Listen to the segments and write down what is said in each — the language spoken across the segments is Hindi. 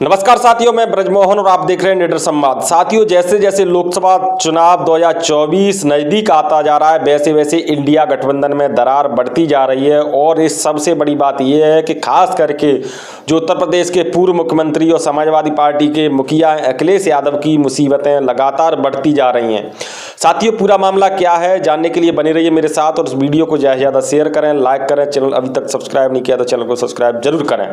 नमस्कार साथियों, मैं ब्रजमोहन और आप देख रहे हैं निडर संवाद। साथियों, जैसे जैसे लोकसभा चुनाव 2024 नजदीक आता जा रहा है, वैसे वैसे इंडिया गठबंधन में दरार बढ़ती जा रही है। और इस सबसे बड़ी बात यह है कि खास करके जो उत्तर प्रदेश के पूर्व मुख्यमंत्री और समाजवादी पार्टी के मुखिया अखिलेश यादव की मुसीबतें लगातार बढ़ती जा रही हैं। साथियों, पूरा मामला क्या है जानने के लिए बने रहिए मेरे साथ और इस वीडियो को ज़्यादा से ज़्यादा शेयर करें, लाइक करें। चैनल अभी तक सब्सक्राइब नहीं किया तो चैनल को सब्सक्राइब जरूर करें।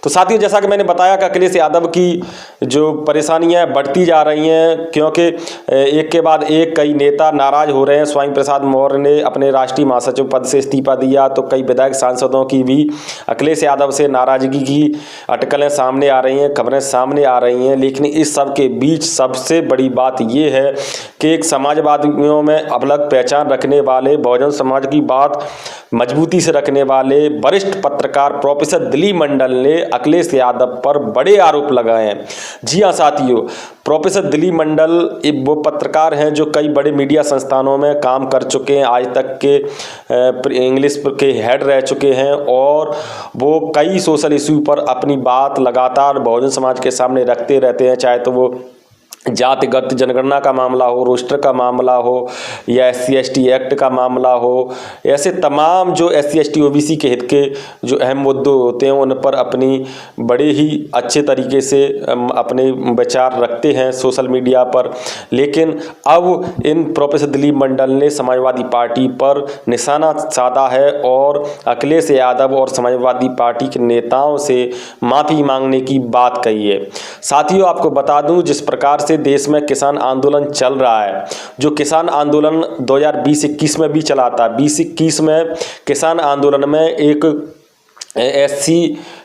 तो साथियों, जैसा कि मैंने बताया कि अखिलेश यादव की जो परेशानियां बढ़ती जा रही हैं, क्योंकि एक के बाद एक कई नेता नाराज हो रहे हैं। स्वामी प्रसाद मौर्य ने अपने राष्ट्रीय महासचिव पद से इस्तीफा दिया, तो कई विधायक सांसदों की भी अखिलेश यादव से नाराजगी की अटकलें सामने आ रही हैं, खबरें सामने आ रही हैं। लेकिन इस सब के बीच सबसे बड़ी बात यह है कि एक समाजवादियों में अलग पहचान रखने वाले, बहुजन समाज की बात मजबूती से रखने वाले वरिष्ठ पत्रकार प्रोफेसर दिलीप मंडल ने अखिलेश यादव पर बड़े आरोप लगाए हैं। जी हाँ साथियों, प्रोफेसर दिलीप मंडल वो पत्रकार हैं जो कई बड़े मीडिया संस्थानों में काम कर चुके हैं, आज तक के इंग्लिश के हेड रह चुके हैं और वो कई सोशल इशू पर अपनी बात लगातार बहुजन समाज के सामने रखते रहते हैं। चाहे तो वो जातिगत जनगणना का मामला हो, रोस्टर का मामला हो या SC/ST एक्ट का मामला हो, ऐसे तमाम जो SC/ST OBC के हित के जो अहम मुद्दे होते हैं उन पर अपनी बड़े ही अच्छे तरीके से अपने विचार रखते हैं सोशल मीडिया पर। लेकिन अब इन प्रोफेसर दिलीप मंडल ने समाजवादी पार्टी पर निशाना साधा है और अखिलेश यादव और समाजवादी पार्टी के नेताओं से माफ़ी मांगने की बात कही है। साथियों, आपको बता दूं, जिस प्रकार से देश में किसान आंदोलन चल रहा है, जो किसान आंदोलन 2020-21 में भी चला था। 2021 में किसान आंदोलन में एक SC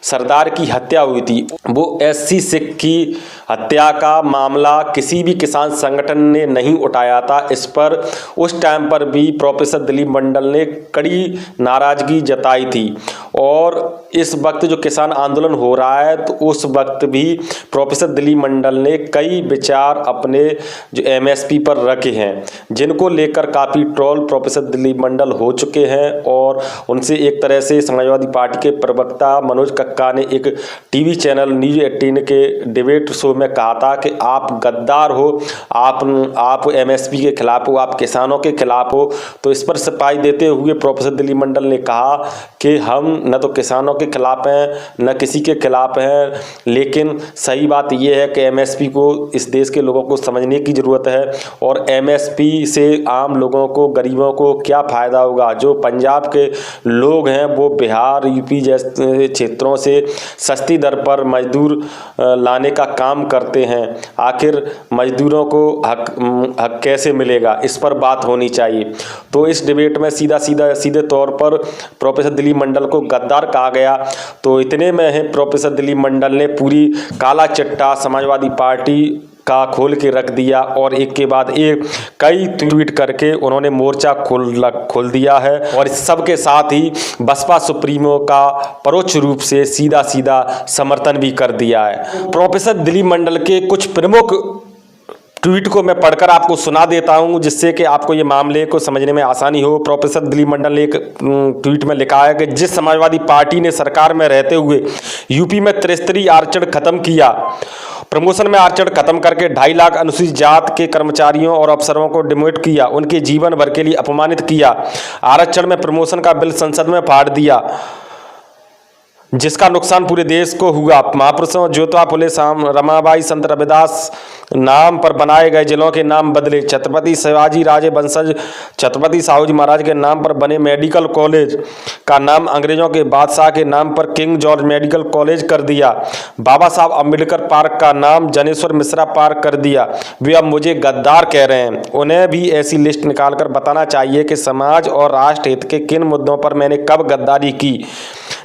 सरदार की हत्या हुई थी। वो SC सिख की हत्या का मामला किसी भी किसान संगठन ने नहीं उठाया था। इस पर उस टाइम पर भी प्रोफेसर दिलीप मंडल ने कड़ी नाराजगी जताई थी। और इस वक्त जो किसान आंदोलन हो रहा है, तो उस वक्त भी प्रोफेसर दिलीप मंडल ने कई विचार अपने जो MSP पर रखे हैं, जिनको लेकर काफ़ी ट्रोल प्रोफेसर दिलीप मंडल हो चुके हैं। और उनसे एक तरह से समाजवादी पार्टी के प्रवक्ता मनोज कक्का ने एक TV चैनल न्यूज़ 18 के डिबेट शो में कहा था कि आप गद्दार हो, आप MSP के खिलाफ हो, आप किसानों के खिलाफ हो। तो इस पर सफाई देते हुए प्रोफेसर दिलीप मंडल ने कहा कि हम न तो किसानों के खिलाफ हैं न किसी के खिलाफ हैं, लेकिन सही बात यह है कि MSP को इस देश के लोगों को समझने की ज़रूरत है। और MSP से आम लोगों को, गरीबों को क्या फ़ायदा होगा। जो पंजाब के लोग हैं वो बिहार, UP जैसे क्षेत्रों से सस्ती दर पर मजदूर लाने का काम करते हैं। आखिर मजदूरों को हक कैसे मिलेगा, इस पर बात होनी चाहिए। तो इस डिबेट में सीधे तौर पर प्रोफेसर दिलीप मंडल को गद्दार कहा गया। तो इतने में है प्रोफेसर दिलीप मंडल ने पूरी काला चिट्ठा समाजवादी पार्टी का खोल के रख दिया और एक के बाद एक कई ट्वीट करके उन्होंने मोर्चा खोल दिया है। और इस सब के साथ ही बसपा सुप्रीमो का परोक्ष रूप से सीधा समर्थन भी कर दिया है। प्रोफेसर दिलीप मंडल के कुछ प्रमुख ट्वीट को मैं पढ़कर आपको सुना देता हूं, जिससे कि आपको ये मामले को समझने में आसानी हो। प्रोफेसर दिलीप मंडल ने एक ट्वीट में लिखा है कि जिस समाजवादी पार्टी ने सरकार में रहते हुए UP में त्रिस्तरीय आरक्षण खत्म किया, प्रमोशन में आरक्षण खत्म करके 2.5 लाख अनुसूचित जात के कर्मचारियों और अफसरों को डिमोट किया, उनके जीवन भर के लिए अपमानित किया, आरक्षण में प्रमोशन का बिल संसद में फाड़ दिया, जिसका नुकसान पूरे देश को हुआ। महापुरुषों ज्योतिबा फुले, रमाबाई, संत रविदास नाम पर बनाए गए जिलों के नाम बदले, छत्रपति शिवाजी राजे वंशज छत्रपति साहू जी महाराज के नाम पर बने मेडिकल कॉलेज का नाम अंग्रेजों के बादशाह के नाम पर किंग जॉर्ज मेडिकल कॉलेज कर दिया, बाबा साहब अम्बेडकर पार्क का नाम जनेश्वर मिश्रा पार्क कर दिया। वे अब मुझे गद्दार कह रहे हैं। उन्हें भी ऐसी लिस्ट निकालकर बताना चाहिए कि समाज और राष्ट्र हित के किन मुद्दों पर मैंने कब गद्दारी की।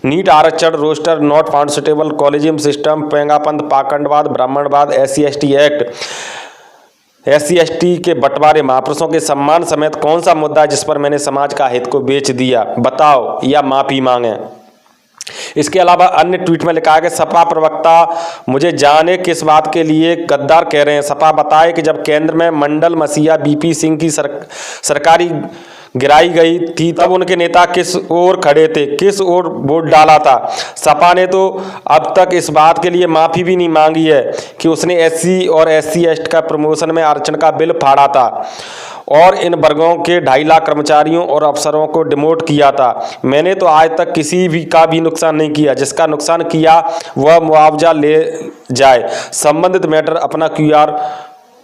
नीट आरक्षण, roster not found suitable, collegium system, पेंगापंथ, पाखंडवाद, ब्राह्मणवाद, SC/ST एक्ट, SC/ST के बंटवारे, महापुरुषों के सम्मान समेत कौन सा मुद्दा है जिस पर मैंने समाज का हित को बेच दिया, बताओ या माफी मांगे। इसके अलावा अन्य ट्वीट में लिखा है कि सपा प्रवक्ता मुझे जाने किस बात के लिए गद्दार कह रहे हैं। सपा बताए कि जब केंद्र में मंडल मसीहा BP सिंह की सरकारी गिराई गई थी तब उनके नेता किस ओर खड़े थे, किस ओर वोट डाला था। सपा ने तो अब तक इस बात के लिए माफ़ी भी नहीं मांगी है कि उसने SC और SC/ST का प्रमोशन में आरक्षण का बिल फाड़ा था और इन वर्गों के 2.5 लाख कर्मचारियों और अफसरों को डिमोट किया था। मैंने तो आज तक किसी भी का भी नुकसान नहीं किया, जिसका नुकसान किया वह मुआवजा ले जाए। संबंधित मैटर अपना QR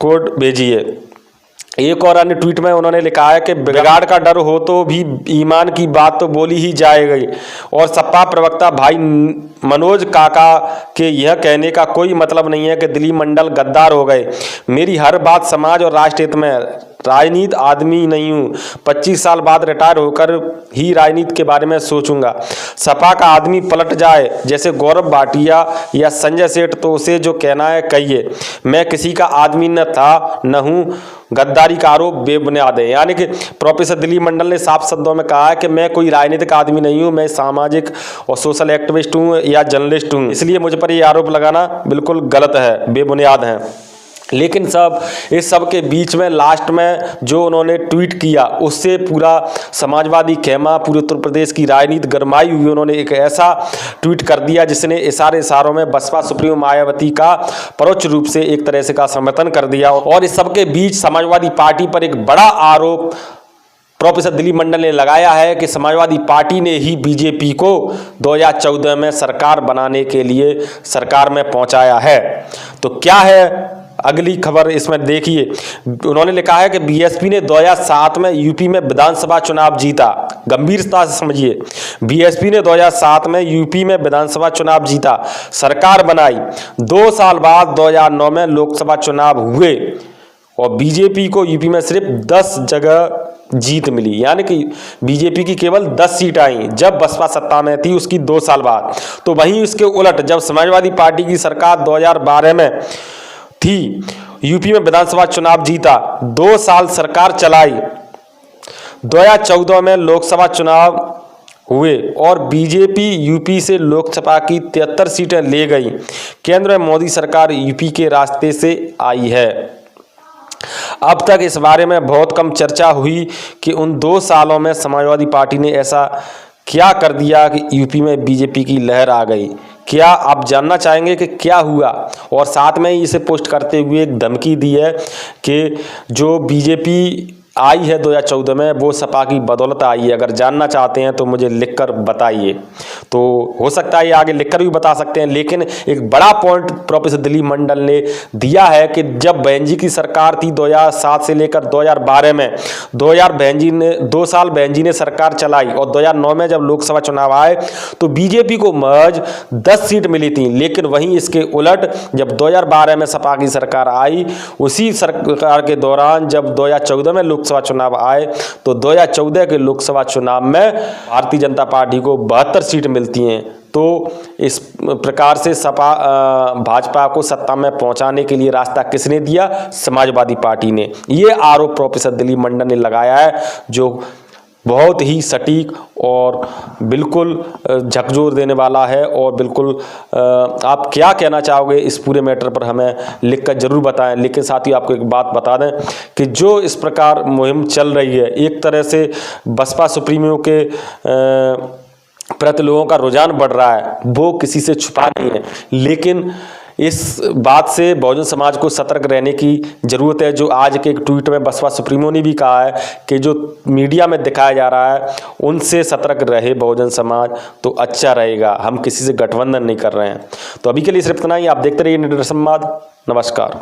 कोड भेजिए। एक और अन्य ट्वीट में उन्होंने लिखा है कि बिगाड़ का डर हो तो भी ईमान की बात तो बोली ही जाएगी और सपा प्रवक्ता भाई मनोज काका के यह कहने का कोई मतलब नहीं है कि दिलीप मंडल गद्दार हो गए। मेरी हर बात समाज और राष्ट्र हित में, राजनीति आदमी नहीं हूँ। 25 साल बाद रिटायर होकर ही राजनीति के बारे में सोचूंगा। सपा का आदमी पलट जाए जैसे गौरव भाटिया या संजय सेठ तो उसे जो कहना है कहिए। मैं किसी का आदमी न था न हूँ। गद्दारी का आरोप बेबुनियाद है। यानी कि प्रोफेसर दिलीप मंडल ने साफ शब्दों में कहा है कि मैं कोई राजनीतिक आदमी नहीं हूँ, मैं सामाजिक और सोशल एक्टिविस्ट हूँ या जर्नलिस्ट हूँ, इसलिए मुझ पर ये आरोप लगाना बिल्कुल गलत है, बेबुनियाद है। लेकिन इस सब के बीच में लास्ट में जो उन्होंने ट्वीट किया उससे पूरा समाजवादी खेमा, पूरे उत्तर प्रदेश की राजनीति गरमाई हुई। उन्होंने एक ऐसा ट्वीट कर दिया जिसने इशारों में बसपा सुप्रीमो मायावती का परोक्ष रूप से एक तरह से का समर्थन कर दिया। और इस सब के बीच समाजवादी पार्टी पर एक बड़ा आरोप प्रोफेसर दिलीप मंडल ने लगाया है कि समाजवादी पार्टी ने ही बीजेपी को 2014 में सरकार बनाने के लिए सरकार में पहुंचाया है। तो क्या है अगली खबर, इसमें देखिए। उन्होंने लिखा है कि बीएसपी ने 2007 में यूपी में विधानसभा चुनाव जीता। गंभीरता से समझिए, बीएसपी ने 2007 में यूपी में विधानसभा चुनाव जीता, सरकार बनाई। 2 साल बाद 2009 में लोकसभा चुनाव हुए और बीजेपी को यूपी में सिर्फ 10 जगह जीत मिली। यानी कि बीजेपी की केवल 10 सीट आई जब बसपा सत्ता में थी उसकी 2 साल बाद। तो वहीं उसके उलट जब समाजवादी पार्टी की सरकार 2012 में थी, यूपी में विधानसभा चुनाव जीता, 2 साल सरकार चलाई, 2014 में लोकसभा चुनाव हुए और बीजेपी यूपी से लोकसभा की 73 सीटें ले गई। केंद्र में मोदी सरकार यूपी के रास्ते से आई है। अब तक इस बारे में बहुत कम चर्चा हुई कि उन 2 सालों में समाजवादी पार्टी ने ऐसा क्या कर दिया कि यूपी में बीजेपी की लहर आ गई। क्या आप जानना चाहेंगे कि क्या हुआ? और साथ में ही इसे पोस्ट करते हुए एक धमकी दी है कि जो बीजेपी आई है 2014 में वो सपा की बदौलत आई है। अगर जानना चाहते हैं तो मुझे लिखकर बताइए। तो हो सकता है ये आगे लिखकर भी बता सकते हैं, लेकिन एक बड़ा पॉइंट प्रोफेसर दिलीप मंडल ने दिया है कि जब बहन जी की सरकार थी 2007 से लेकर 2012 में, 2 साल बहन जी ने सरकार चलाई और 2009 में जब लोकसभा चुनाव आए तो बीजेपी को महज 10 सीट मिली थी। लेकिन वहीं इसके उलट जब 2012 में सपा की सरकार आई, उसी सरकार के दौरान जब 2014 में लोकसभा चुनाव आए तो 2014 के लोकसभा चुनाव में भारतीय जनता पार्टी को 72 सीट मिलती हैं। तो इस प्रकार से भाजपा को सत्ता में पहुंचाने के लिए रास्ता किसने दिया? समाजवादी पार्टी ने। ये आरोप प्रोफेसर दिलीप मंडल ने लगाया है, जो बहुत ही सटीक और बिल्कुल झकझोर देने वाला है। और बिल्कुल आप क्या कहना चाहोगे इस पूरे मैटर पर हमें लिखकर जरूर बताएं। लेकिन साथ ही आपको एक बात बता दें कि जो इस प्रकार मुहिम चल रही है, एक तरह से बसपा सुप्रीमो के प्रति लोगों का रुझान बढ़ रहा है, वो किसी से छुपा नहीं है। लेकिन इस बात से बहुजन समाज को सतर्क रहने की ज़रूरत है। जो आज के एक ट्वीट में बसपा सुप्रीमो ने भी कहा है कि जो मीडिया में दिखाया जा रहा है उनसे सतर्क रहे बहुजन समाज तो अच्छा रहेगा। हम किसी से गठबंधन नहीं कर रहे हैं। तो अभी के लिए सिर्फ इतना ही। आप देखते रहिए निडर संवाद। नमस्कार।